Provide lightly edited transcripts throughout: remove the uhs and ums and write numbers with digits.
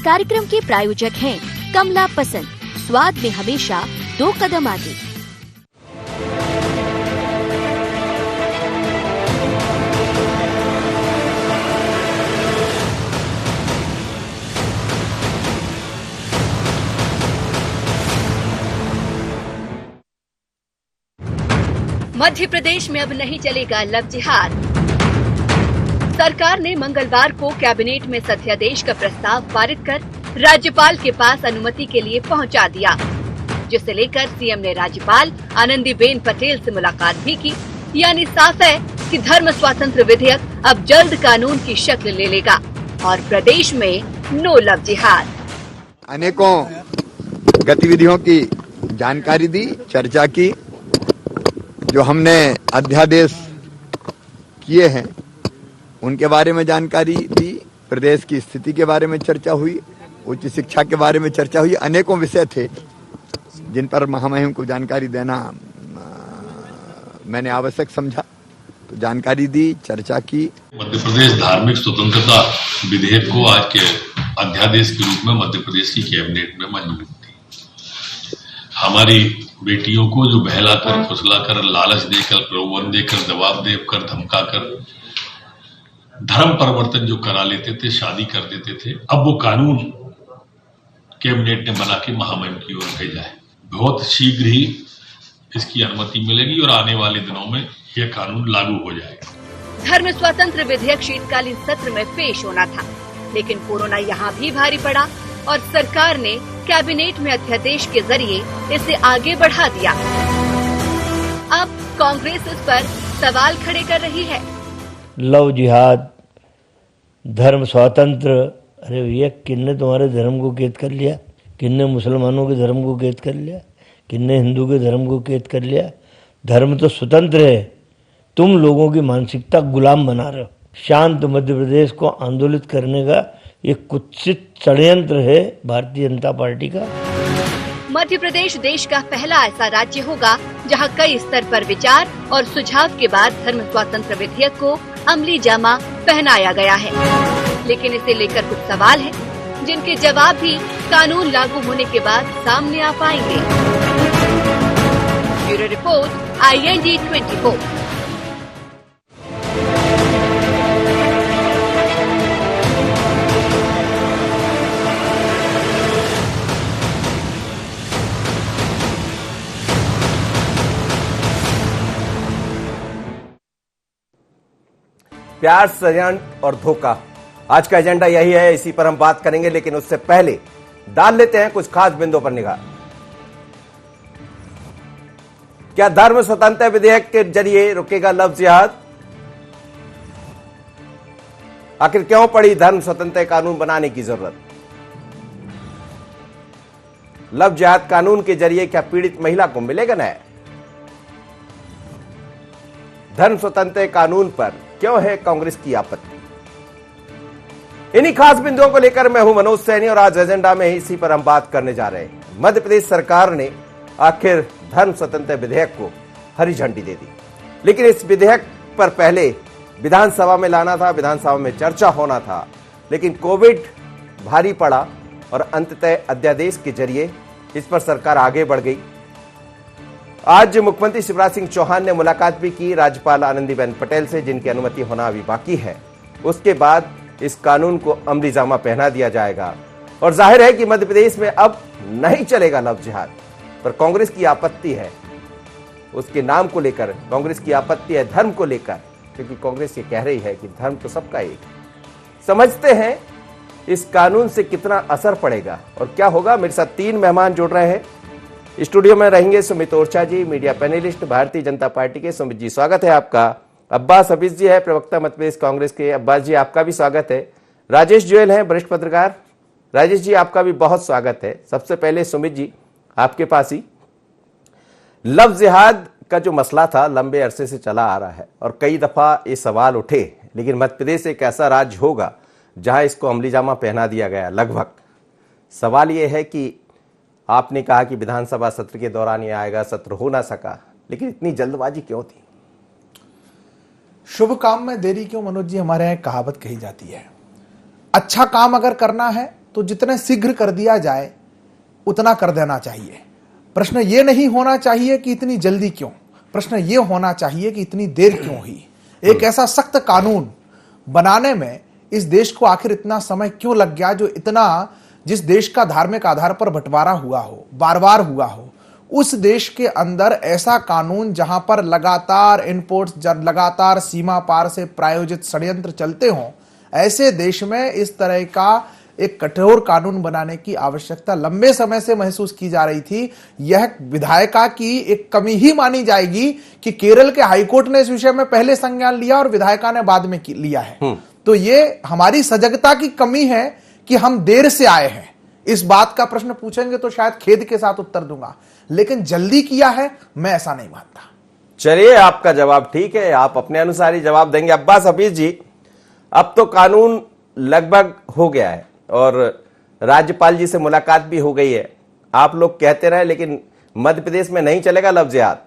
कार्यक्रम के प्रायोजक हैं कमला पसंद, स्वाद में हमेशा 2 कदम आगे। मध्य प्रदेश में अब नहीं चलेगा लव जिहाद। सरकार ने मंगलवार को कैबिनेट में अध्यादेश का प्रस्ताव पारित कर राज्यपाल के पास अनुमति के लिए पहुंचा दिया, जिसे लेकर सीएम ने राज्यपाल आनंदीबेन पटेल से मुलाकात भी की। यानी साफ है कि धर्म स्वातंत्र्य विधेयक अब जल्द कानून की शक्ल ले लेगा और प्रदेश में नो लव जिहाद। अनेकों गतिविधियों की जानकारी दी, चर्चा की, जो हमने अध्यादेश किए हैं उनके बारे में जानकारी दी, प्रदेश की स्थिति के बारे में चर्चा हुई, उच्च शिक्षा के बारे में चर्चा हुई। अनेकों विषय थे जिन पर महामहिम को जानकारी देना मैंने आवश्यक समझा, तो जानकारी दी, चर्चा की। मध्य प्रदेश धार्मिक स्वतंत्रता विधेयक को आज के अध्यादेश के रूप में मध्य प्रदेश की कैबिनेट में मंजूर थी। हमारी बेटियों को जो बहलाकर, फुसलाकर, लालच देकर, प्रलोभन देकर, दबाव देकर, धमकाकर धर्म परिवर्तन जो करा लेते थे, शादी कर देते थे, अब वो कानून कैबिनेट ने बना के महामहिम की ओर भेजा है। बहुत शीघ्र ही इसकी अनुमति मिलेगी और आने वाले दिनों में यह कानून लागू हो जाएगा। धर्म स्वतंत्र विधेयक शीतकालीन सत्र में पेश होना था, लेकिन कोरोना यहाँ भी भारी पड़ा और सरकार ने कैबिनेट में अध्यादेश के जरिए इसे आगे बढ़ा दिया। अब कांग्रेस इस पर सवाल खड़े कर रही है। लव जिहाद, धर्म स्वातंत्र, अरे भैया किन्ने तुम्हारे धर्म को कैद कर लिया? किन्ने मुसलमानों के धर्म को कैद कर लिया? किन्ने हिंदू के धर्म को कैद कर लिया? धर्म तो स्वतंत्र है, तुम लोगों की मानसिकता गुलाम बना रहे हो। शांत मध्य प्रदेश को आंदोलित करने का ये कुत्सित षड्यंत्र है भारतीय जनता पार्टी का। मध्य प्रदेश देश का पहला ऐसा राज्य होगा जहां कई स्तर पर विचार और सुझाव के बाद धर्म स्वातंत्र्य विधेयक को अमली जामा पहनाया गया है। लेकिन इसे लेकर कुछ सवाल हैं, जिनके जवाब भी कानून लागू होने के बाद सामने आ पाएंगे। Bureau report, IND 24। प्यार, षड्यंत्र और धोखा, आज का एजेंडा यही है, इसी पर हम बात करेंगे। लेकिन उससे पहले डाल लेते हैं कुछ खास बिंदुओं पर निगाह। क्या धर्म स्वतंत्रता विधेयक के जरिए रुकेगा लव जिहाद? आखिर क्यों पड़ी धर्म स्वतंत्रता कानून बनाने की जरूरत? लव जिहाद कानून के जरिए क्या पीड़ित महिला को मिलेगा न्याय? धर्म स्वतंत्रता कानून पर क्यों है कांग्रेस की आपत्ति? इन्हीं खास बिंदुओं को लेकर मैं हूं मनोज सैनी और आज एजेंडा में इसी पर हम बात करने जा रहे हैं। मध्य प्रदेश सरकार ने आखिर धर्म स्वतंत्रता विधेयक को हरी झंडी दे दी, लेकिन इस विधेयक पर पहले विधानसभा में लाना था, विधानसभा में चर्चा होना था, लेकिन कोविड भारी पड़ा और अंततः अध्यादेश के जरिए इस पर सरकार आगे बढ़ गई। आज मुख्यमंत्री शिवराज सिंह चौहान ने मुलाकात भी की राज्यपाल आनंदीबेन पटेल से, जिनकी अनुमति होना अभी बाकी है। उसके बाद इस कानून को अमली जामा पहना दिया जाएगा और जाहिर है कि मध्य प्रदेश में अब नहीं चलेगा लव जिहाद। पर कांग्रेस की आपत्ति है, उसके नाम को लेकर कांग्रेस की आपत्ति है, धर्म को लेकर, क्योंकि कांग्रेस ये कह रही है कि धर्म तो सबका एक। समझते हैं इस कानून से कितना असर पड़ेगा और क्या होगा। मेरे साथ 3 मेहमान जुड़ रहे हैं। स्टूडियो में रहेंगे सुमित ओरछा जी, media panelist Bharatiya Janata party के। सुमित जी स्वागत है आपका। अब्बास हफीज जी है, प्रवक्ता मध्य प्रदेश कांग्रेस के। अब्बास जी आपका भी स्वागत है। राजेश जोयल हैं, वरिष्ठ पत्रकार। राजेश जी आपका भी बहुत स्वागत है। सबसे पहले सुमित जी आपके पास ही, लव जिहाद का जो मसला था लंबे अरसे से चला आ रहा है और कई दफा ये सवाल उठे, लेकिन मध्य प्रदेश एक ऐसा राज्य होगा जहां इसको अमली जामा पहना दिया गया लगभग। सवाल ये है कि आपने कहा कि विधानसभा सत्र के दौरान ये आएगा, सत्र हो ना सका, लेकिन इतनी जल्दबाजी क्यों थी? शुभ काम में देरी क्यों मनोज जी, हमारे यहाँ एक कहावत कही जाती है। अच्छा काम अगर करना है तो जितने शीघ्र कर दिया जाए उतना कर देना चाहिए। प्रश्न ये नहीं होना चाहिए कि इतनी जल्दी क्यों, प्रश्न ये होना चाहिए कि इतनी देर क्यों हुई। एक ऐसा सख्त कानून बनाने में इस देश को आखिर इतना समय क्यों लग गया, जो इतना, जिस देश का धार्मिक आधार पर बंटवारा हुआ हो, बार बार हुआ हो, उस देश के अंदर ऐसा कानून जहां पर लगातार इनपुट्स, लगातार सीमा पार से प्रायोजित षड्यंत्र चलते हों, ऐसे देश में इस तरह का एक कठोर कानून बनाने की आवश्यकता लंबे समय से महसूस की जा रही थी। यह विधायिका की एक कमी ही मानी जाएगी कि केरल के हाईकोर्ट ने इस विषय में पहले संज्ञान लिया और विधायिका ने बाद में लिया है। तो ये हमारी सजगता की कमी है कि हम देर से आए हैं। इस बात का प्रश्न पूछेंगे तो शायद खेद के साथ उत्तर दूंगा, लेकिन जल्दी किया है, मैं ऐसा नहीं मानता। चलिए, आपका जवाब ठीक है, आप अपने अनुसार ही जवाब देंगे। अब्बास हफीज जी, अब तो कानून लगभग हो गया है और राज्यपाल जी से मुलाकात भी हो गई है। आप लोग कहते रहे, लेकिन मध्य प्रदेश में नहीं चलेगा लव जिहाद।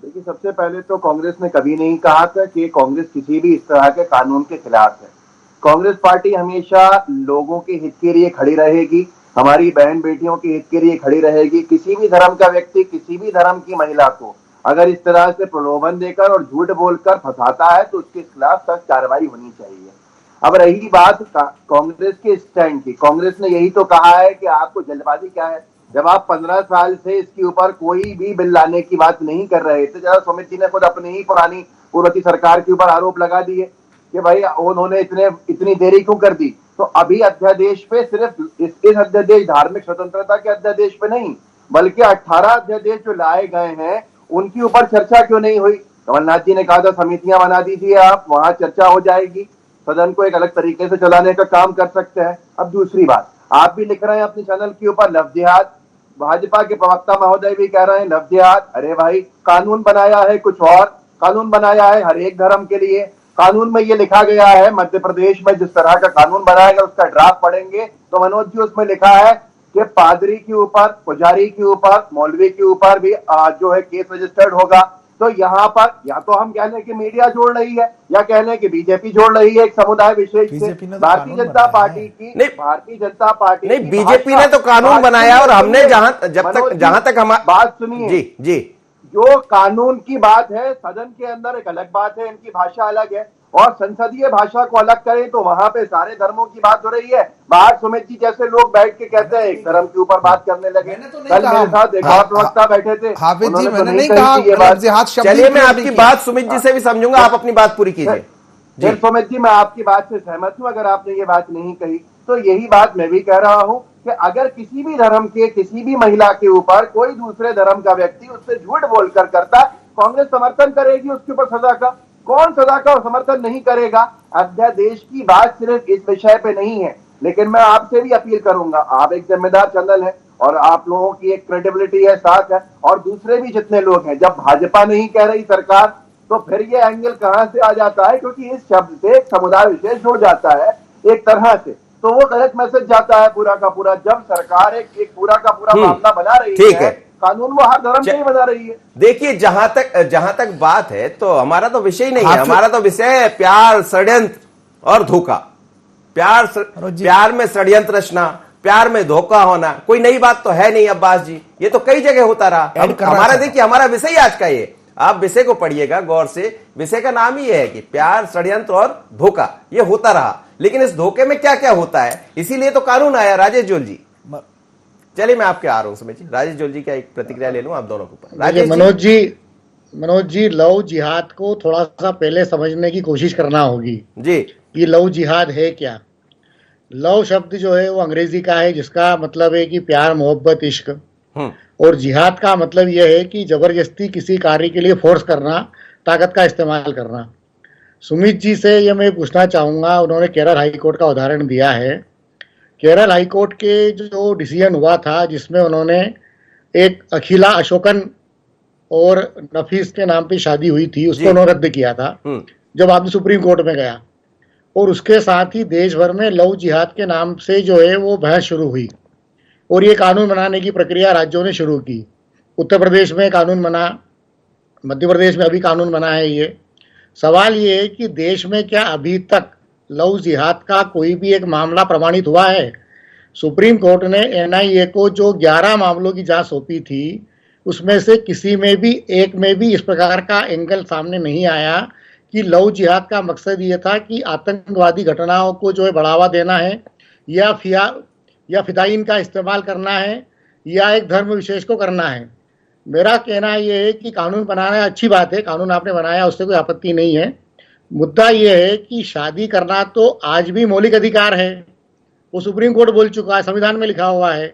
देखिए, सबसे पहले तो कांग्रेस ने कभी नहीं कहा था कि कांग्रेस किसी भी इस तरह के कानून के खिलाफ है। कांग्रेस पार्टी हमेशा लोगों के हित के लिए खड़ी रहेगी, हमारी बहन बेटियों के हित के लिए खड़ी रहेगी। किसी भी धर्म का व्यक्ति किसी भी धर्म की महिला को अगर इस तरह से प्रलोभन देकर और झूठ बोलकर फंसाता है तो उसके खिलाफ सख्त कार्रवाई होनी चाहिए। अब रही बात कांग्रेस के स्टैंड की, कांग्रेस ने यही तो कहा है कि आपको जल्दबाजी क्या है। जब आप 15 साल से इसके ऊपर कोई भी बिल लाने की बात नहीं कर रहे थे, जरा सुमित जी ने खुद अपनी ही पुरानी पूर्ववर्ती सरकार के ऊपर आरोप लगा दिए कि भाई उन्होंने इतनी देरी क्यों कर दी। तो अभी अध्यादेश पे, सिर्फ इस अध्यादेश, धार्मिक स्वतंत्रता के अध्यादेश पे नहीं, बल्कि 18 अध्यादेश जो लाए गए हैं उनके ऊपर चर्चा क्यों नहीं हुई। कमलनाथ जी ने कहा था समितियां बना दीजिए आप, वहां चर्चा हो जाएगी, सदन को एक अलग तरीके से चलाने का काम कर सकते हैं। अब दूसरी बात, आप भी लिख रहे हैं अपने चैनल के ऊपर लव जिहाद, भाजपा के प्रवक्ता महोदय भी कह रहे हैं लव जिहाद। अरे भाई, कानून बनाया है कुछ और, कानून बनाया है हर एक धर्म के लिए। कानून में ये लिखा गया है, मध्य प्रदेश में जिस तरह का कानून बनाएगा उसका ड्राफ्ट पढ़ेंगे तो मनोज जी उसमें लिखा है कि पादरी के ऊपर, पुजारी के ऊपर, मौलवी के ऊपर भी जो है केस रजिस्टर्ड होगा। तो यहाँ पर या तो हम कह लें कि मीडिया जोड़ रही है या कह लें कि बीजेपी जोड़ रही है एक समुदाय विशेष से। भारतीय जनता पार्टी की नहीं, बीजेपी ने तो कानून बनाया और हमने जहां तक हम बात सुनिए जी, जो कानून की बात है सदन के अंदर एक अलग बात है, इनकी भाषा अलग है, और संसदीय भाषा को अलग करें तो वहां पे सारे धर्मों की बात हो रही है। बाहर सुमित जी जैसे लोग बैठ के कहते हैं एक धर्म के ऊपर बात करने लगे। कल मेरे साथ एक और प्रवक्ता बैठे थे, उन्होंने नहीं कहा ये बात। चलिए, मैं आपकी बात सुमित जी से भी समझूंगा, आप अपनी बात पूरी कीजिए। सुमित जी, मैं आपकी बात से सहमत हूं। अगर आपने ये बात नहीं कही तो यही बात मैं भी कह रहा हूं कि अगर किसी भी धर्म के किसी भी महिला के ऊपर कोई दूसरे धर्म का व्यक्ति उससे झूठ बोलकर करता, कांग्रेस समर्थन करेगी उसके ऊपर सजा का। कौन सजा का समर्थन नहीं करेगा। अध्यादेश की बात सिर्फ इस विषय पे नहीं है, लेकिन मैं आपसे भी अपील करूंगा, आप एक जिम्मेदार चैनल है और आप लोगों की एक क्रेडिबिलिटी है, साथ है, और दूसरे भी जितने लोग हैं, जब भाजपा नहीं कह रही सरकार तो फिर ये एंगल कहां से आ जाता है, क्योंकि इस शब्द से एक समुदाय विशेष जुड़ जाता है एक तरह से, तो वो गलत मैसेज जाता है पूरा का पूरा। जब सरकार एक पूरा का पूरा मामला बना रही है, कानून वो हर धर्म से ही बना रही है। देखिए, जहां तक बात है तो हमारा तो विषय नहीं है, हमारा तो विषय है प्यार, षड्यंत्र और धोखा। प्यार में षड्यंत्र रचना, प्यार में धोखा होना कोई नई बात तो है नहीं अब्बास जी, ये तो कई जगह होता रहा। हमारा देखिए, हमारा विषय आज का ये, आप विषय को पढ़िएगा गौर से, विषय का नाम ही है कि प्यार, षड्यंत्र और धोखा, ये होता रहा। लेकिन इस धोखे में क्या क्या होता है, इसीलिए तो कानून आया। राजेश जोल जी, चलिए मैं आपके आ रहा हूं समझ जी, राजेश जोल जी का एक प्रतिक्रिया ले लूं आप दोनों के ऊपर। मनोज जी, लव जिहाद को थोड़ा सा पहले समझने की कोशिश करना होगी जी कि लव जिहाद है क्या। लव शब्द जो है वो अंग्रेजी का है, जिसका मतलब है कि प्यार, मोहब्बत, इश्क, और जिहाद का मतलब यह है कि जबरदस्ती किसी कार्य के लिए फोर्स करना, ताकत का इस्तेमाल करना। सुमित जी से ये मैं पूछना चाहूँगा, उन्होंने केरल हाईकोर्ट का उदाहरण दिया है। केरल हाईकोर्ट के जो डिसीजन हुआ था, जिसमें उन्होंने एक अखिला अशोकन और नफीस के नाम पे शादी हुई थी, उसको उन्होंने रद्द किया था जब आदमी सुप्रीम कोर्ट में गया। और उसके साथ ही देश भर में लव जिहाद के नाम से जो है वो बहस शुरू हुई और ये कानून बनाने की प्रक्रिया राज्यों ने शुरू की। उत्तर प्रदेश में कानून बना, मध्य प्रदेश में अभी कानून बना है। ये सवाल ये है कि देश में क्या अभी तक लव जिहाद का कोई भी एक मामला प्रमाणित हुआ है? सुप्रीम कोर्ट ने एनआईए को जो 11 मामलों की जांच सौंपी थी, उसमें से किसी में भी एक में भी इस प्रकार का एंगल सामने नहीं आया कि लव जिहाद का मकसद ये था कि आतंकवादी घटनाओं को जो है बढ़ावा देना है या फिदायीन का इस्तेमाल करना है या एक धर्म विशेष को करना है। मेरा कहना यह है कि कानून बनाना अच्छी बात है, कानून आपने बनाया, उससे कोई आपत्ति नहीं है। मुद्दा यह है कि शादी करना तो आज भी मौलिक अधिकार है, वो सुप्रीम कोर्ट बोल चुका है, संविधान में लिखा हुआ है,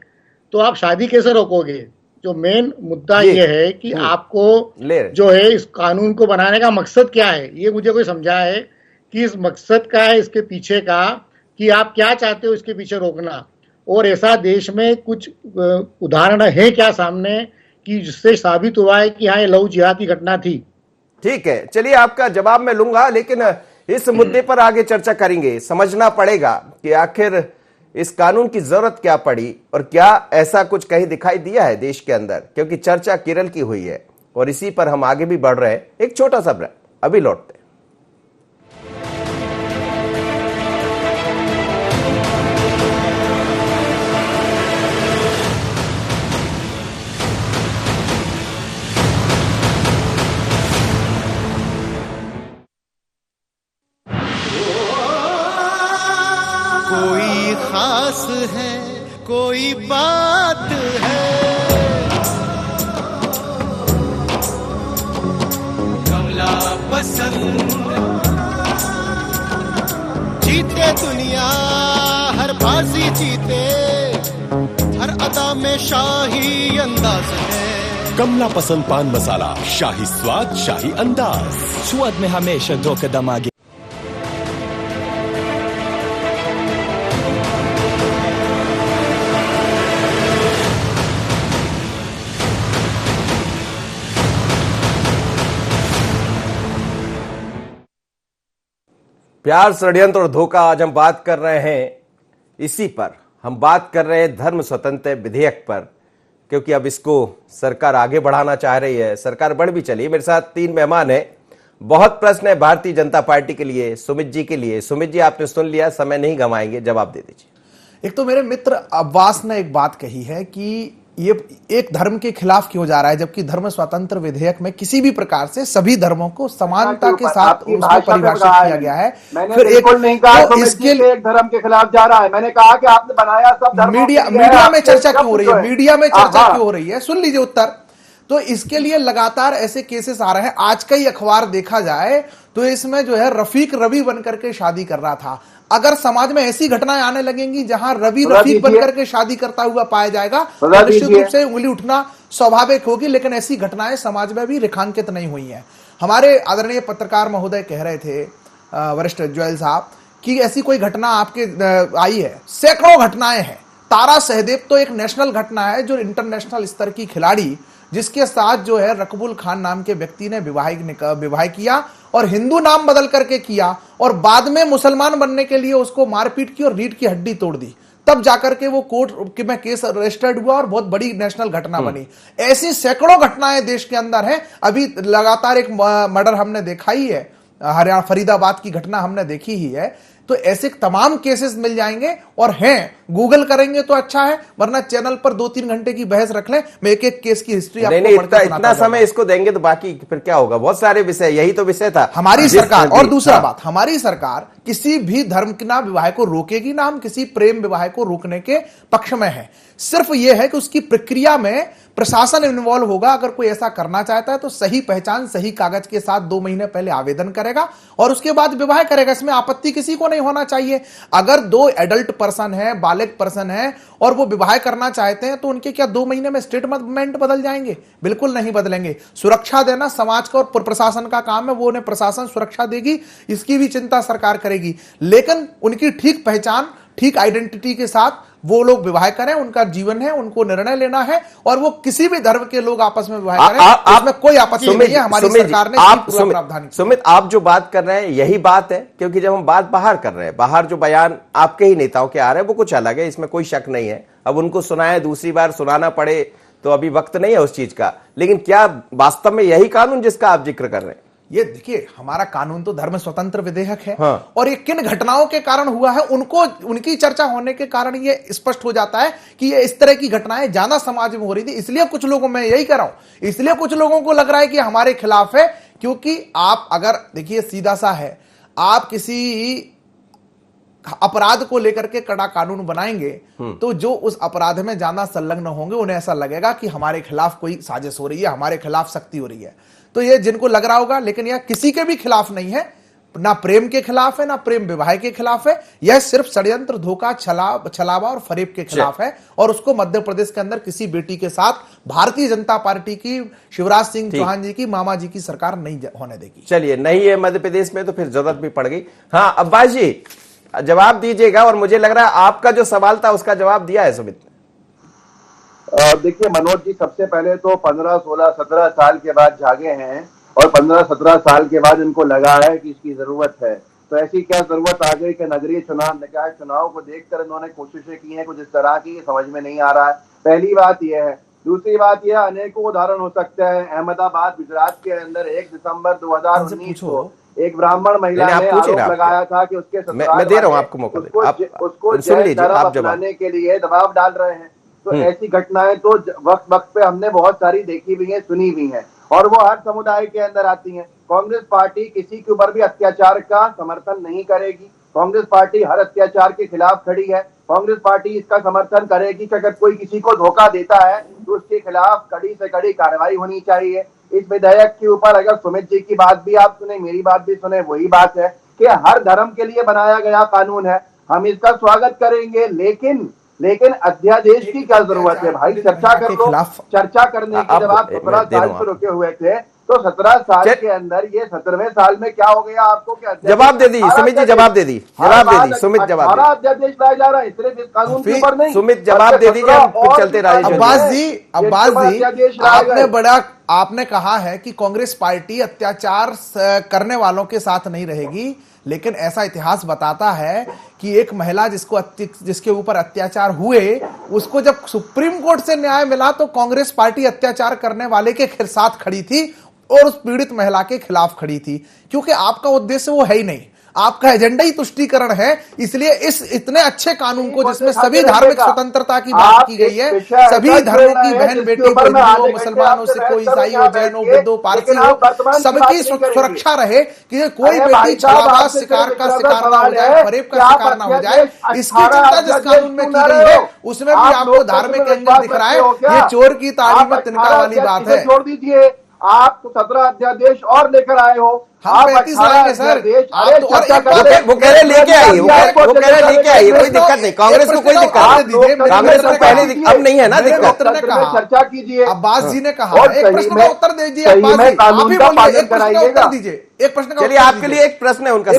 तो आप शादी कैसे रोकोगे? जो मेन मुद्दा यह है कि आपको जो है इस कानून को बनाने का मकसद क्या है, ये मुझे कोई समझा है कि इस मकसद का है, इसके पीछे का, कि आप क्या चाहते हो इसके पीछे रोकना। और ऐसा देश में कुछ उदाहरण है क्या सामने कि जिससे साबित हुआ है कि हाँ, ये लव जिहाद की घटना थी? ठीक है, चलिए आपका जवाब मैं लूंगा, लेकिन इस मुद्दे पर आगे चर्चा करेंगे। समझना पड़ेगा कि आखिर इस कानून की जरूरत क्या पड़ी और क्या ऐसा कुछ कहीं दिखाई दिया है देश के अंदर, क्योंकि चर्चा केरल की हुई है और इसी पर हम आगे भी बढ़ रहे हैं। एक छोटा सा ब्रेक, अभी लौटते हैं। कोई खास है, कोई बात है, कमला पसंद। जीते दुनिया हर बाजी जीते, हर अदा में शाही अंदाज है। कमला पसंद पान मसाला, शाही स्वाद, शाही अंदाज, स्वाद में हमेशा 2 कदम आगे। प्यार, षड्यंत्र और धोखा, आज हम बात कर रहे हैं इसी पर। हम बात कर रहे हैं धर्म स्वतंत्र विधेयक पर, क्योंकि अब इसको सरकार आगे बढ़ाना चाह रही है। सरकार बढ़ भी चली। मेरे साथ 3 मेहमान हैं। बहुत प्रश्न है भारतीय जनता पार्टी के लिए, सुमित जी के लिए। सुमित जी, आपने सुन लिया, समय नहीं गंवाएंगे, जवाब दे दीजिए। एक तो मेरे मित्र अब्बास ने एक बात कही है कि ये एक धर्म के खिलाफ क्यों जा रहा है, जबकि धर्म स्वतंत्र विधेयक में किसी भी प्रकार से सभी धर्मों को समानता के साथ उसको परिभाषित किया गया है। फिर एक नहीं कहा तो इसके लिए एक धर्म के खिलाफ जा रहा है। मैंने कहा कि आपने बनाया सब धर्म। मीडिया में चर्चा क्यों हो रही है? मीडिया में चर्चा क्यों हो रही है? सुन लीजिए उत्तर। तो इसके लिए लगातार ऐसे केसेस आ रहे हैं। आज का ही अखबार देखा जाए तो इसमें जो है रफीक रवि बनकर के शादी कर रहा था। अगर समाज में ऐसी घटनाएं आने लगेंगी जहां रवि रफीक बनकर के शादी करता हुआ पाया जाएगा तो निश्चित रूप से उंगली उठना स्वाभाविक होगी। लेकिन ऐसी घटनाएं समाज में भी रेखांकित नहीं हुई हैं। हमारे आदरणीय पत्रकार महोदय कह रहे थे, वरिष्ठ ज्वेल साहब, कि ऐसी कोई घटना आपके आई है? सैकड़ों घटनाएं हैं। तारा सहदेव तो एक नेशनल घटना है, जो इंटरनेशनल स्तर की खिलाड़ी, जिसके साथ जो है रकबुल खान नाम के व्यक्ति ने विवाह किया और हिंदू नाम बदल करके किया और बाद में मुसलमान बनने के लिए उसको मारपीट की और रीढ़ की हड्डी तोड़ दी। तब जाकर के वो कोर्ट में केस रजिस्टर्ड हुआ और बहुत बड़ी नेशनल घटना बनी। ऐसी सैकड़ों घटनाएं देश के अंदर हैं। अभी लगातार एक मर्डर हमने देखा ही है, हरियाणा फरीदाबाद की घटना हमने देखी ही है। तो ऐसे तमाम केसेस मिल जाएंगे और हैं, गूगल करेंगे तो अच्छा है, वरना चैनल पर 2-3 घंटे की बहस रख लें, मैं एक एक केस की हिस्ट्री आपको इतना समय इसको देंगे तो बाकी फिर क्या होगा? बहुत सारे विषय, यही तो विषय था हमारी सरकार। और दूसरा बात, हमारी सरकार किसी भी धर्म के ना विवाह को रोकेगी, ना हम किसी प्रेम विवाह को रोकने के पक्ष में है। सिर्फ यह है कि उसकी प्रक्रिया में प्रशासन इन्वॉल्व होगा। अगर कोई ऐसा करना चाहता है तो सही पहचान, सही कागज के साथ 2 महीने पहले आवेदन करेगा और उसके बाद विवाह करेगा। इसमें आपत्ति किसी को नहीं होना चाहिए। अगर 2 एडल्ट पर्सन है, बालिग पर्सन है और वो विवाह करना चाहते हैं तो उनके क्या 2 महीने में स्टेटमेंट बदल जाएंगे? बिल्कुल नहीं बदलेंगे। सुरक्षा देना समाज का और प्रशासन का काम है, वो उन्हें प्रशासन सुरक्षा देगी, इसकी भी चिंता सरकार करेगी। लेकिन उनकी ठीक पहचान, ठीक आइडेंटिटी के साथ वो लोग विवाह करें, उनका जीवन है, उनको निर्णय लेना है और वो किसी भी धर्म के लोग आपस में विवाह करें, इसमें कोई आपत्ति नहीं है। हमारी सरकार ने प्रावधान। सुमित, आप जो बात कर रहे हैं यही बात है, क्योंकि जब हम बात बाहर कर रहे हैं, बाहर जो बयान आपके ही नेताओं के आ रहे हैं वो कुछ अलग है, इसमें कोई शक नहीं है। अब उनको सुनाए, दूसरी बार सुनाना पड़े तो अभी वक्त नहीं है उस चीज का। लेकिन क्या वास्तव में यही कानून जिसका आप जिक्र कर रहे हैं? ये देखिए, हमारा कानून तो धर्म स्वतंत्र विधेयक है। हाँ। और ये किन घटनाओं के कारण हुआ है, उनकी चर्चा होने के कारण ये स्पष्ट हो जाता है कि ये इस तरह की घटनाएं ज्यादा समाज में हो रही थी। इसलिए कुछ लोगों, मैं यही कह रहा हूं, इसलिए कुछ लोगों को लग रहा है कि हमारे खिलाफ है, क्योंकि आप अगर देखिए सीधा सा है, आप किसी अपराध को लेकर के कड़ा कानून बनाएंगे तो जो उस अपराध में ज्यादा संलग्न होंगे उन्हें ऐसा लगेगा कि हमारे खिलाफ कोई साजिश हो रही है, हमारे खिलाफ सख्ती हो रही है। तो ये जिनको लग रहा होगा, लेकिन यह किसी के भी खिलाफ नहीं है, ना प्रेम के खिलाफ है, ना प्रेम विवाह के खिलाफ है। यह सिर्फ षड्यंत्र, धोखा, छलावा और फरेब के खिलाफ है। और उसको मध्य प्रदेश के अंदर किसी बेटी के साथ भारतीय जनता पार्टी की, शिवराज सिंह चौहान जी की, मामा जी की सरकार नहीं होने देगी। चलिए, नहीं है मध्य प्रदेश में तो फिर जरूरत भी पड़ गई। हाँ अब्बास जी, जवाब दीजिएगा। और मुझे लग रहा है आपका जो सवाल था उसका जवाब दिया है सुमित ने। देखिए मनोज जी, सबसे पहले तो 15, 16, 17 साल के बाद जागे हैं और 15, 17 साल के बाद इनको लगा है कि इसकी जरूरत है। तो ऐसी क्या जरूरत आ गई कि नगरीय चुनाव, निकाय चुनाव को देखकर इन्होंने कोशिशें की हैं कुछ इस तरह की, समझ में नहीं आ रहा है। पहली बात यह है। दूसरी बात यह, अनेकों उदाहरण हो सकते हैं। अहमदाबाद, गुजरात के अंदर 1 दिसंबर 2019 को एक ब्राह्मण महिला ने आरोप लगाया था कि उसके मैं दे रहा हूं आपको मौका, उसको अपनाने के लिए दबाव डाल रहे हैं। तो ऐसी घटनाएं तो वक्त वक्त पे हमने बहुत सारी देखी भी हैं, सुनी भी हैं, और वो हर समुदाय के अंदर आती हैं। कांग्रेस पार्टी किसी के ऊपर भी अत्याचार का समर्थन नहीं करेगी। कांग्रेस पार्टी हर अत्याचार के खिलाफ खड़ी है। कांग्रेस पार्टी इसका समर्थन करेगी कि अगर कोई किसी को धोखा देता है तो उसके खिलाफ कड़ी से कड़ी कार्रवाई होनी चाहिए। इस विधेयक के ऊपर अगर सुमित जी की बात भी आप सुने, मेरी बात भी सुने, वही बात है कि हर धर्म के लिए बनाया गया कानून है, हम इसका स्वागत करेंगे। लेकिन अध्यादेश की क्या जरूरत है भाई? चर्चा कर लो। चर्चा करने की जब आप 17 साल से रुके हुए थे तो 17 साल के अंदर ये 17वें साल में क्या हो गया आपको? क्या जवाब दे दी सुमित जी, जवाब दे दी सुमित, जवाब हमारा अध्यादेश लाया जा रहा है, सिर्फ इस कानून के ऊपर नहीं। सुमित जवाब दे दीजिए, हम चलते राजेश। अब्बास जी, आपने कहा है कि कांग्रेस पार्टी अत्याचार करने वालों के साथ नहीं रहेगी, लेकिन ऐसा इतिहास बताता है कि एक महिला जिसके ऊपर अत्याचार हुए, उसको जब सुप्रीम कोर्ट से न्याय मिला तो कांग्रेस पार्टी अत्याचार करने वाले के साथ खड़ी थी और उस पीड़ित महिला के खिलाफ खड़ी थी, क्योंकि आपका उद्देश्य वो है ही नहीं, आपका एजेंडा ही तुष्टीकरण है। इसलिए इस इतने अच्छे कानून को, जिसमें सभी धार्मिक स्वतंत्रता की बात की गई है, सभी धर्मों की बहन बेटी, हिंदुओं, मुसलमानों, सिखों, ईसाई हो, जैन हो, बुद्धो, पारसी हो, सबकी सुरक्षा रहे कि कोई बेटी छलावा शिकार का शिकार ना हो जाए, फरेब का शिकार ना हो जाए। इसकी चिंता जिस कानून में की गई है उसमें भी आपको धार्मिक एंगल दिख रहा है। ये चोर की ताड़ी में तिनका वाली बात है। छोड़ दीजिए, आप तो 17 अध्यादेश और लेकर आए हो। आप 35 लाएंगे सर। वो कह रहे लेके आइए, वो कह रहे लेके आइए, कोई दिक्कत नहीं। कांग्रेस को कोई दिक्कत नहीं, कांग्रेस को पहले अब नहीं है ना दिक्कत। चर्चा कीजिए। अब्बास जी ने कहा, एक प्रश्न का उत्तर दीजिए। अब्बास जी, आप ही बोलिए, एक प्रश्न का उत्तर दीजिए। एक प्रश्न का, चलिए आपके लिए एक प्रश्न है उनका।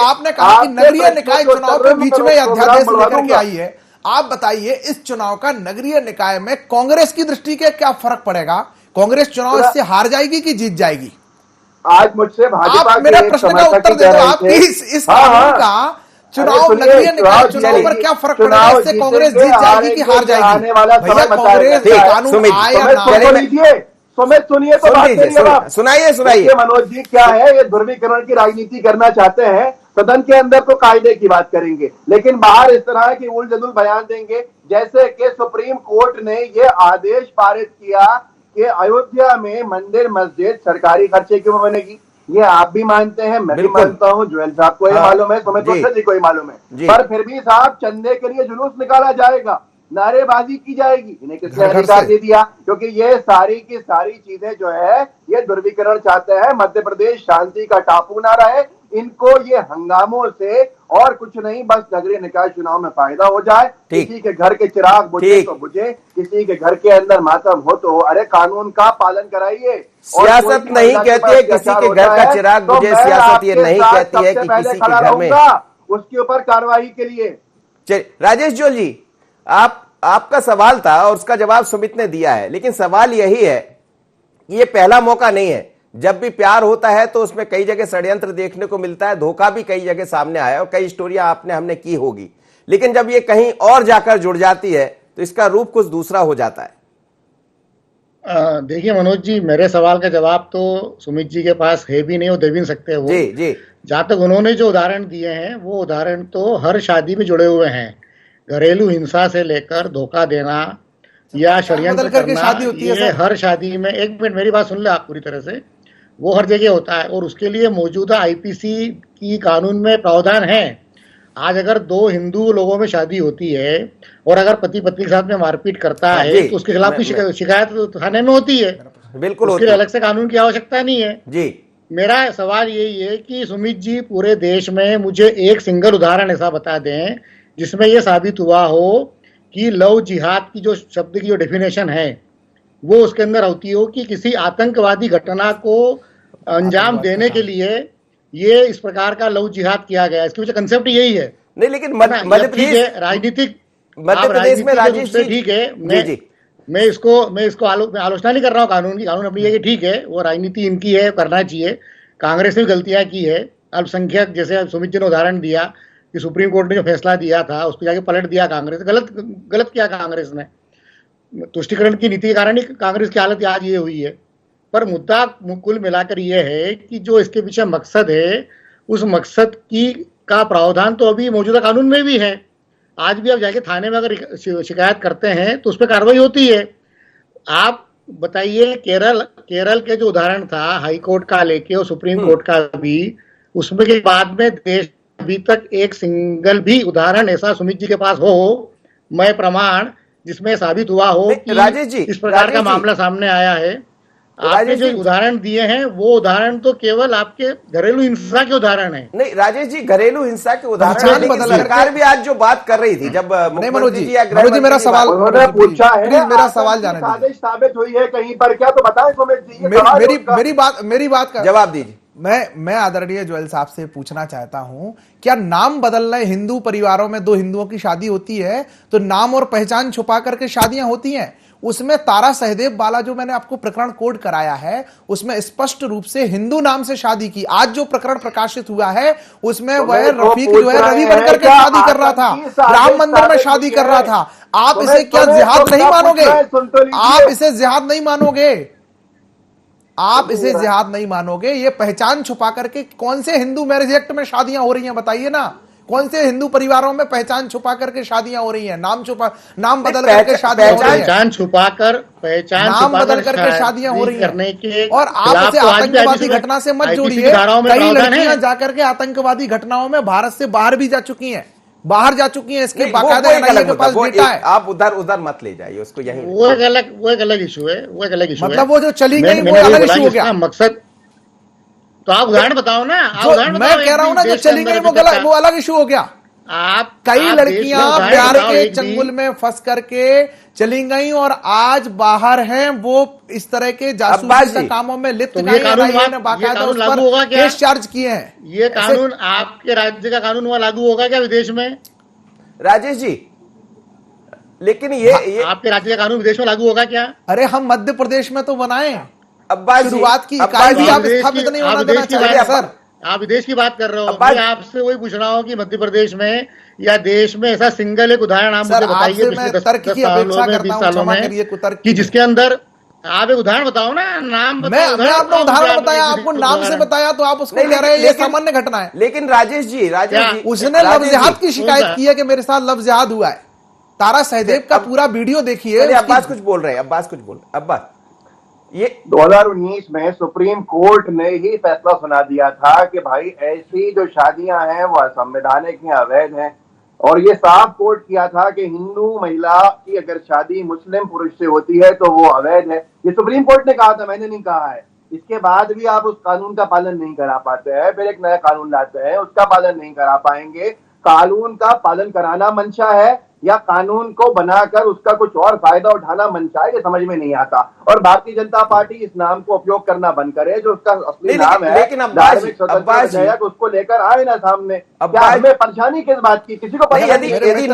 आपने कहा कि नगरीय निकाय चुनाव के बीच में अध्यादेश लेकर के आई है। आप बताइए, इस चुनाव का नगरीय निकाय में कांग्रेस की दृष्टि के क्या फर्क पड़ेगा? कांग्रेस चुनाव इससे हार जाएगी कि जीत जाएगी? आज मुझसे भाजपा मेरे प्रश्न का उत्तर दे दो। आप इस कानून का चुनाव, नगरीय निकाय चुनाव पर क्या फर्क पड़ेगा? इससे कांग्रेस जीत जाएगी कि हार जाएगी? भैया, कांग्रेस कानून आया ना, सुमित सुनिए तो बात सुनाइए। मनोज जी, क्या है ये ध्रुवीकरण की राजनीति करना चाहते हैं। सदन के अंदर तो कायदे की बात करेंगे, लेकिन बाहर इस तरह की उल जलूल बयान देंगे, जैसे कि सुप्रीम कोर्ट ने ये आदेश पारित किया कि अयोध्या में मंदिर मस्जिद सरकारी खर्चे क्यों बनेगी। ये आप भी मानते हैं, मैं भी मानता हूँ, ज्वेल साहब को ये मालूम है, सुमित जी को मालूम है, पर फिर भी साहब चंदे के लिए जुलूस निकाला जाएगा, नारेबाजी की जाएगी। इन्हें किसने अधिकार दे दिया? क्योंकि ये सारी की सारी चीजें जो है ये ध्रुवीकरण चाहते हैं। मध्य प्रदेश शांति का टापू ना रहे, इनको ये हंगामों से और कुछ नहीं, बस नगरीय निकाय चुनाव में फायदा हो जाए। किसी के घर के चिराग बुझे तो बुझे, किसी के घर के अंदर मातम हो तो अरे कानून का पालन कराइए। सियासत नहीं कहती है किसी के घर का चिराग बुझे, सियासत ये नहीं कहती है कि किसी के घर में, उसके ऊपर कार्रवाई के लिए। राजेश जोल जी, आपका सवाल था और उसका जवाब सुमित ने दिया है, लेकिन सवाल यही है, ये पहला मौका नहीं है। जब भी प्यार होता है तो उसमें कई जगह षड्यंत्र देखने को मिलता है, धोखा भी कई जगह सामने आया और कई स्टोरियां हमने की होगी, लेकिन जब ये कहीं और जाकर जुड़ जाती है तो इसका रूप कुछ दूसरा हो जाता है। देखिए मनोज जी, मेरे सवाल का जवाब तो सुमित जी के पास है भी नहीं और दे भी नहीं सकते वो। जी जी। जहाँ तक उन्होंने जो उदाहरण दिए हैं वो उदाहरण तो हर शादी में जुड़े हुए हैं। घरेलू हिंसा से लेकर धोखा देना या षड्यंत्र करना, शादी होती है ये हर शादी में, एक मिनट मेरी बात सुन ले आप पूरी तरह से, वो हर जगह होता है और उसके लिए मौजूदा आईपीसी की कानून में प्रावधान है। आज अगर दो हिंदू लोगों में शादी होती है और अगर पति पत्नी के साथ में मारपीट करता है तो उसके खिलाफ भी शिकायत तो थाने में होती है। बिल्कुल, उसके लिए अलग से कानून की आवश्यकता नहीं है जी। मेरा सवाल यही है कि सुमित जी पूरे देश में मुझे एक सिंगल उदाहरण ऐसा बता दें जिसमें यह साबित हुआ हो कि लव जिहाद की जो शब्द की जो डेफिनेशन है वो उसके अंदर होती हो कि किसी आतंकवादी घटना को अंजाम देने के लिए ये इस प्रकार का लव जिहाद किया गया। इसके पीछे कंसेप्ट यही है। नहीं, लेकिन मध्य प्रदेश, राजनीतिक मध्य प्रदेश में राजेश जी, ठीक है, मैं इसको आलोचना नहीं कर रहा हूँ कानून की। कानून अपनी जगह ठीक है, वो राजनीति इनकी है, करना चाहिए। कांग्रेस ने भी गलतियां की है। अल्पसंख्यक, जैसे सुमित जी ने उदाहरण दिया कि सुप्रीम कोर्ट ने जो फैसला दिया था उस पर जाके पलट दिया कांग्रेस। गलत किया कांग्रेस ने। तुष्टिकरण की नीति के कारण ही कांग्रेस की हालत आज ये हुई है। पर मुद्दा कुल मिलाकर ये है कि जो इसके पीछे मकसद है उस मकसद का प्रावधान तो अभी मौजूदा कानून में भी है। आज भी आप जाके थाने में अगर शिकायत करते हैं तो उस पर कार्रवाई होती है। आप बताइए, केरल के जो उदाहरण था हाई कोर्ट का लेके और सुप्रीम कोर्ट का भी, उसमें के बाद में देश अभी तक एक सिंगल भी उदाहरण ऐसा सुमित जी के पास हो, मैं प्रमाण जिसमें साबित हुआ हो कि राजेश जी, इस प्रकार का मामला सामने आया है। आपने जो उदाहरण दिए हैं वो उदाहरण तो केवल आपके घरेलू हिंसा के उदाहरण है। नहीं राजेश जी, घरेलू हिंसा के उदाहरण, लेकिन सरकार भी आज जो बात कर रही थी, जब मनोज जी मेरा सवाल पूछा है, मेरा सवाल जाने साजिश साबित हुई है कहीं पर क्या, तो बताएं सुमित जी। मेरी बात का जवाब दीजिए। मैं आदरणीय जोयल साहब से पूछना चाहता हूं, क्या नाम बदलना है? हिंदू परिवारों में दो हिंदुओं की शादी होती है तो नाम और पहचान छुपा करके शादियां होती हैं। उसमें तारा सहदेव वाला जो मैंने आपको प्रकरण कोड कराया है उसमें स्पष्ट रूप से हिंदू नाम से शादी की। आज जो प्रकरण प्रकाशित हुआ है उसमें वह रफीक जो है रवि बनकर के शादी कर रहा था, राम मंदिर में शादी कर रहा था। आप इसे क्या जिहाद नहीं मानोगे? आप इसे जिहाद नहीं मानोगे? आप इसे जिहाद नहीं मानोगे? ये पहचान छुपा करके कौन से हिंदू मैरिज एक्ट में शादियां हो रही हैं बताइए ना? कौन से हिंदू परिवारों में पहचान छुपा करके शादियां हो रही हैं? नाम बदल करके शादियां हो रही हैं, नाम बदल करके शादियां हो रही हैं। और आप इसे आतंकवादी घटना से मत जोड़िए। कई लड़कियां जाकर के आतंकवादी घटनाओं में भारत से बाहर भी जा चुकी हैं, इसके बाकायदा एनआईए के पास डेटा है। आप उधर मत ले जाइए उसको, यही वो एक अलग इशू है। मतलब वो जो चली गई वो अलग इशू हो गया। मकसद तो आप उदाहरण बताओ ना। मैं कह रहा हूं ना, जो चली गई वो अलग इशू हो गया। आप कई लड़कियां प्यार के चंगुल में फंस करके चली गई और आज बाहर हैं, वो इस तरह के जासूसी के कामों में लिप्त ने बाकायदा उस पर केस चार्ज किए हैं। ये कानून आपके राज्य का कानून वहां लागू होगा क्या विदेश में? राजेश जी, लेकिन ये आपके राज्य का कानून विदेश में लागू होगा क्या? अरे हम मध्य प्रदेश में तो बनाए, शुरुआत की इकाई भी आप स्थापित नहीं होना देना चाहिए सर। आप विदेश की बात कर रहे हो, मैं आपसे वही पूछ रहा हूँ कि मध्य प्रदेश में या देश में ऐसा सिंगल एक उदाहरण आप मुझे बताइए पिछले 10 सालों में 20 सालों में कि जिसके अंदर आप एक उदाहरण बताओ ना। नाम मैं आपने उदाहरण बताया, आपको नाम से बताया तो आप उसको कह रहे हैं ये सामान्य घटना है। लेकिन राजेश जी उसने लव जिहाद की शिकायत की है कि मेरे साथ लव जिहाद हुआ है। तारा सहदेव का पूरा वीडियो देखिए। अब्बास कुछ बोल रहे हैं, अब्बास ये 2019 में सुप्रीम कोर्ट ने ही फैसला सुना दिया था कि भाई ऐसी जो शादियां हैं वो असंवैधानिक हैं, अवैध हैं। और ये साफ कोर्ट किया था कि हिंदू महिला की अगर शादी मुस्लिम पुरुष से होती है तो वो अवैध है। ये सुप्रीम कोर्ट ने कहा था, मैंने नहीं कहा है। इसके बाद भी आप उस कानून का पालन नहीं करा पाते हैं, फिर एक नया कानून लाते हैं, उसका पालन नहीं करा पाएंगे। कानून का पालन कराना मंशा है या कानून को बनाकर उसका कुछ और फायदा उठाना मंशा है, ये समझ में नहीं आता। और भारतीय जनता पार्टी इस नाम को उपयोग करना बंद करे जो उसका असली नाम है। लेकिन धार्मिक स्वतंत्रता विधेयक, उसको लेकर आए ना सामने। क्या हमें परेशानी किस बात की? किसी को यदि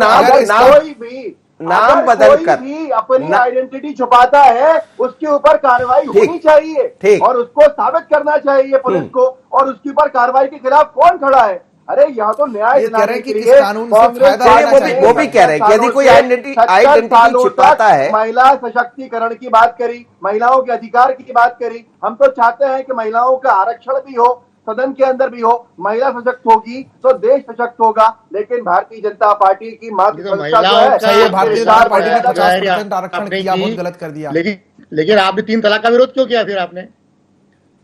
नाम बदल कर भी अपनी आइडेंटिटी छुपाता है उसके ऊपर कार्रवाई होनी चाहिए और उसको साबित करना चाहिए पुलिस को। और उसके ऊपर कार्रवाई के खिलाफ कौन खड़ा है? अरे यह तो न्याय ये कह रहे हैं कि दिलाने के इस लिए कानून से कांग्रेस फायदा चाहिए, लेना चाहिए। वो भी कह रहे हैं कि यदि कोई आइडेंटिटी छिपाता है, महिला सशक्तिकरण की बात करी, महिलाओं के अधिकार की बात करी। हम तो चाहते हैं कि महिलाओं का आरक्षण भी हो, सदन के अंदर भी हो। महिला सशक्त होगी तो देश सशक्त होगा। लेकिन भारतीय जनता पार्टी की मातृभूमिका जो है, अच्छा, ये भारतीय जनता पार्टी ने 50% आपने आरक्षण किया, बहुत गलत कर दिया। लेकिन आपने 3 तलाक का विरोध क्यों किया? फिर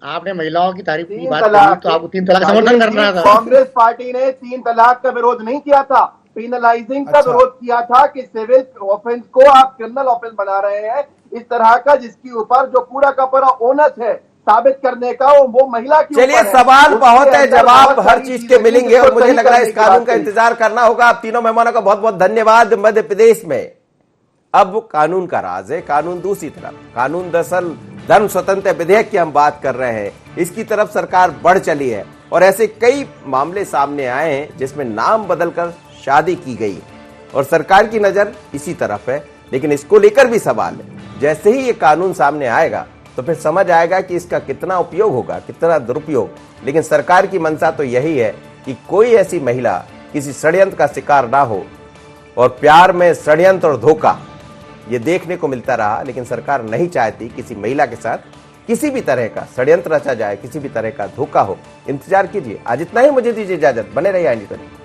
आपने महिलाओं की तारीफ की बात करी, तो आपको 3 तलाक का समर्थन करना था। कांग्रेस पार्टी ने 3 तलाक का विरोध नहीं किया था, पेनलाइजिंग का विरोध किया था कि सिविल ऑफेंस को आप क्रिमिनल ऑफेंस बना रहे हैं इस तरह का, जिसके ऊपर जो पूरा का पूरा ओनस है साबित करने का वो महिला की। चलिए, सवाल बहुत है, जवाब हर चीज के मिलेंगे और मुझे लग रहा है इस कानून का इंतजार करना होगा। आप तीनों मेहमानों का बहुत बहुत धन्यवाद। मध्य प्रदेश में अब कानून का राज है, कानून दूसरी तरफ। कानून दरअसल धर्म स्वतंत्र विधेयक की हम बात कर रहे हैं, इसकी तरफ सरकार बढ़ चली है और ऐसे कई मामले सामने आए हैं जिसमें नाम बदलकर शादी की गई और सरकार की नजर इसी तरफ है। लेकिन इसको लेकर भी सवाल है। जैसे ही ये कानून सामने आएगा तो फिर समझ आएगा कि इसका कितना उपयोग होगा, कितना दुरुपयोग। लेकिन सरकार की मंशा तो यही है कि कोई ऐसी महिला किसी षड्यंत्र का शिकार ना हो, और प्यार में षड्यंत्र और धोखा ये देखने को मिलता रहा। लेकिन सरकार नहीं चाहती किसी महिला के साथ किसी भी तरह का षड्यंत्र रचा जाए, किसी भी तरह का धोखा हो। इंतजार कीजिए। आज इतना ही, मुझे दीजिए इजाजत। बने रहिए आई न्यूज़।